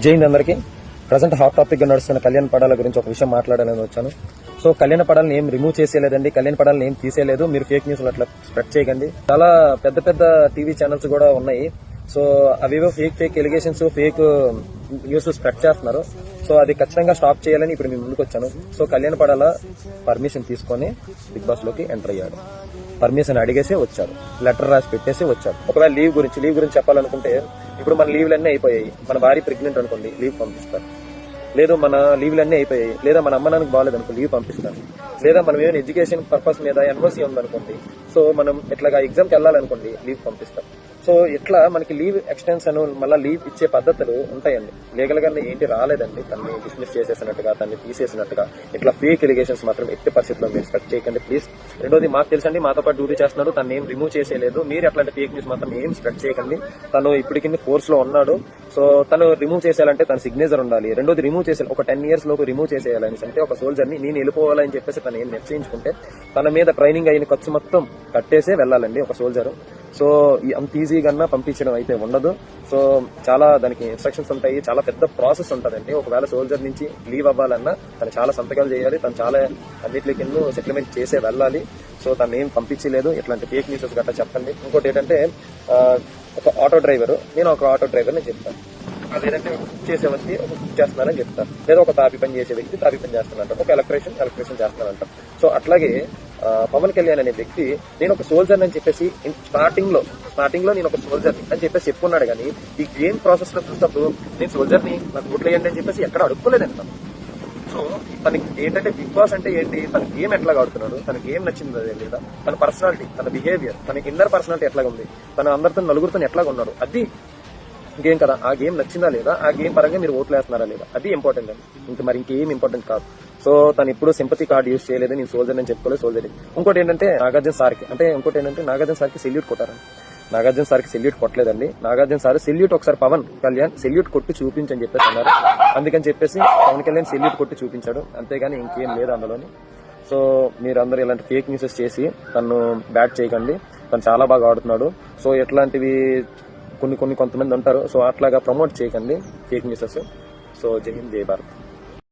జై హింద్ అందరికి. Present hot topic గా నడుస్తున్న కళ్యాణ్ పడాల గురించి ఒక విషయం మాట్లాడాలని వచ్చాను. సో కళ్యాణ పడాలని ఏం రిమూవ్ చేసేలేదండి, కళ్యాణ్ పడాలని ఏం తీసేయలేదు. మీరు ఫేక్ న్యూస్ అట్లా స్ప్రెడ్ చేయకండి. చాలా పెద్ద పెద్ద టీవీ ఛానల్స్ కూడా ఉన్నాయి. సో అవేవో fake allegations, fake news spread చేస్తున్నారు. సో అది ఖచ్చితంగా స్టాప్ చేయాలని ఇప్పుడు మేము ముందుకు వచ్చాను. సో కళ్యాణ్ పడాల పర్మిషన్ తీసుకొని బిగ్ బాస్ లోకి ఎంటర్ అయ్యాడు. పర్మిషన్ అడిగేసి వచ్చారు, లెటర్ రాసి పెట్టేసి వచ్చారు. ఒకవేళ లీవ్ గురించి చెప్పాలనుకుంటే, ఇప్పుడు మన లీవ్లన్నీ అయిపోయాయి. మన భార్య ప్రెగ్నెంట్ అనుకోండి, లీవ్ పంపిస్తారు. లేదు మన లీవ్లన్నీ అయిపోయాయి, లేదా మన అమ్మ నాన్నకి బాగాలేదు అనుకో, లీవ్ పంపిస్తారు. లేదా మనం ఏమైనా ఎడ్యుకేషన్ పర్పస్ మీద ఎన్ఓసీ ఉందనుకోండి, సో మనం ఇట్లాగా ఎగ్జామ్కి వెళ్ళాలనుకోండి, లీవ్ పంపిస్తారు. సో ఇట్లా మనకి లీవ్ ఎక్స్టెన్షన్, మళ్ళీ లీవ్ ఇచ్చే పద్ధతులు ఉంటాయండి. లీగల్ గా ఏంటి రాలేదండి, తనని డిస్మిస్ చేసేసినట్టుగా, తనని తీసేసినట్టుగా ఇట్లా ఫేక్ ఎలిగేషన్స్ మాత్రం ఎట్టి పరిస్థితుల్లో మీరు స్పెక్ట్ చేయకండి ప్లీజ్. రెండోది, మాకు తెలుసండి, మాతో పాటు డ్యూటీ చేస్తున్నాడు, తను ఏం రిమూవ్ చేసేయలేదు. మీరు అట్లాంటి ఫేక్ న్యూస్ మాత్రం ఏం స్ప్రెడ్ చేయకండి. తను ఇప్పటికి ఫోర్స్ లో ఉన్నాడు. సో తను రిమూవ్ చేసేయాలంటే తన సిగ్నేచర్ ఉండాలి. రెండోది, రిమూవ్ చేసేయాలి, ఒక 10 years లోపు రిమూవ్ చేసేయాలని అంటే ఒక సోల్జర్ ని నేను వెళ్ళిపోవాలని చెప్పేసి తను ఏం నిశ్చయించుకుంటే తన మీద ట్రైనింగ్ అయిన ఖర్చు మొత్తం కట్టేసే వెళ్ళాలండి ఒక సోల్జర్. సో అంత ఈజీగా పంపించడం అయితే ఉండదు. సో చాలా దానికి ఇన్స్ట్రక్షన్స్ ఉంటాయి, చాలా పెద్ద ప్రాసెస్ ఉంటుందండి. ఒకవేళ సోల్జర్ నుంచి లీవ్ అవ్వాలన్నా తను చాలా సంతకాలు చేయాలి, తను చాలా అన్నిటికి సెటిల్మెంట్ చేసే వెళ్ళాలి. సో తను ఏం పంపించలేదు. ఇట్లాంటి ఫేక్ న్యూసెస్ గట్రా చెప్పండి. ఇంకోటి ఏంటంటే, ఒక ఆటో డ్రైవర్, నేను ఒక ఆటో డ్రైవర్ని చెప్తాను, లేదంటే కుక్ చేసే వ్యక్తి కుక్ చేస్తున్నారని చెప్తారు, లేదా ఒక తాపి పని చేసే వ్యక్తి తాపి పని చేస్తున్నారంటారు, ఒక ఎలక్ట్రీషియన్ చేస్తున్నారంటారు. సో అట్లాగే పవన్ కళ్యాణ్ అనే వ్యక్తి నేను ఒక సోల్జర్ అని చెప్పేసి స్టార్టింగ్ లో నేను ఒక సోల్జర్ అని చెప్పేసి చెప్పుకున్నాడు. కానీ ఈ గేమ్ ప్రాసెస్ లో చూసినప్పుడు నేను సోల్జర్ ని నాకు ఓట్లు వేయండి అని చెప్పేసి ఎక్కడ అడుక్కోలేదంట. సో తనకి ఏంటంటే బిగ్ బాస్ అంటే ఏంటి, తన గేమ్ ఎట్లా ఆడుతున్నాడు, తన గేమ్ నచ్చింది లేదా, తన పర్సనాలిటీ, తన బిహేవియర్, తన ఇన్నర్ పర్సనాలిటీ ఎట్లాగా ఉంది, తన అందరితో నలుగురితో ఎట్లాగా ఉన్నాడు, అది గేమ్ కదా. ఆ గేమ్ నచ్చిందా లేదా, ఆ గేమ్ పరంగా మీరు ఓట్లు వేస్తున్నారా లేదా, అది ఇంపార్టెంట్ అండి. ఇంకేం ఇంపార్టెంట్ కాదు. సో తను ఇప్పుడు సింపతి కార్డు యూజ్ చేయలేదు, నేను సోల్జర్ అని చెప్పుకోలేదు, సోల్జర్. ఇంకోటి ఏంటంటే నాగార్జున సార్కి సెల్యూట్ కొట్టారండి. నాగార్జున సార్కి సెల్యూట్ కొట్టలేదండి. నాగార్జున సార్ సెల్యూట్ ఒకసారి పవన్ కళ్యాణ్ సెల్యూట్ కొట్టి చూపించని చెప్పేసి అన్నారు. అందుకని చెప్పేసి పవన్ కళ్యాణ్ సెల్యూట్ కొట్టి చూపించాడు, అంతేగాని ఇంకేం లేదు అందులోని. సో మీరందరూ ఇలాంటి ఫేక్ న్యూసెస్ చేసి తను బ్యాట్ చేయకండి. తను చాలా బాగా ఆడుతున్నాడు. సో ఎట్లాంటివి కొంతమంది ఉంటారు. సో అట్లాగా ప్రమోట్ చేయకండి ఫేక్ న్యూసెస్. సో జై హింద్, జై భారత్.